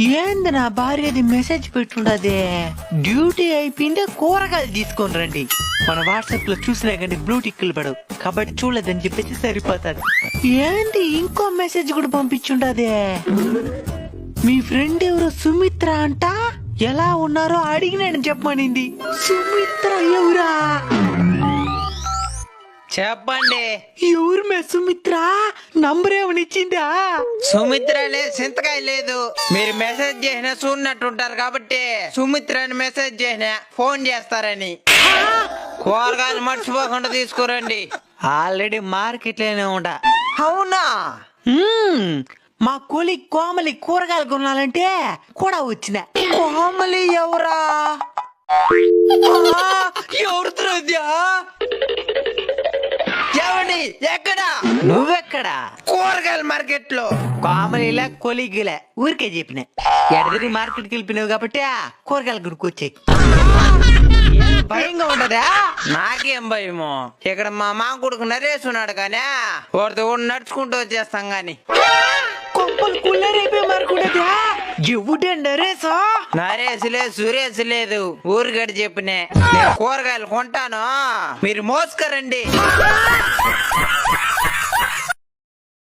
ఏంది నా భార్యది message పెట్టుండదే, duty అయిపోయిందే కూరగాయలు తీసుకొని రండి. మన వాట్సాప్ లో చూసినా కానీ బ్లూ టిక్కులు పడవు కాబట్టి చూడలేదని చెప్పేసి సరిపోతాది. ఏంది ఇంకో మెసేజ్ కూడా పంపించుండదే, మీ ఫ్రెండ్ ఎవరో సుమిత్ర అంట, ఎలా ఉన్నారో అడిగినాడని చెప్పమనింది. సుమిత్ర ఎవరా చెప్పండి. ఎవరు మే సుమిత్ర? నంబర్ ఏమని ఇచ్చిందా? సుమిత్ర లేదు, చింతకాయ లేదు. మీరు మెసేజ్ చేసినా చూడనట్టుంటారు కాబట్టి సుమిత్ర అని మెసేజ్ చేసినా ఫోన్ చేస్తారని. కూరగాయలు మర్చిపోకుండా తీసుకురండి. ఆల్రెడీ మార్కెట్ లోనే ఉండా. అవునా? మా కోలి కోమలి కూరగాయలు కొనాలంటే కూడా వచ్చిన. కోమలి ఎవరా? ఎవరితో ఎవడి? ఎక్కడ? నువ్వెక్కడా? కూరగాయల మార్కెట్ లో. కోమలిలా కొలిగిలా ఊరికే చెప్పిన. ఎడదిరి మార్కెట్కి వెళ్ళిపోయినావు కాబట్టి కూరగాయలు కొనుక్కొచ్చాయి. భయంగా ఉండదా? నాకేం భయము, ఇక్కడ మా మామ కొడుకు నరేష్ ఉన్నాడు కానీ వాడితో కూడా నడుచుకుంటూ వచ్చేస్తాం గాని. కొంపలు కుళ్ళరైపోయి మారుకుంటదా? ఎవడే నరేసా? నరేష్ లేదు, సురేష్ లేదు, ఊరిగడి చెప్పినే. నేను కూరగాయలు కొంటాను, మీరు మోసుకరండి.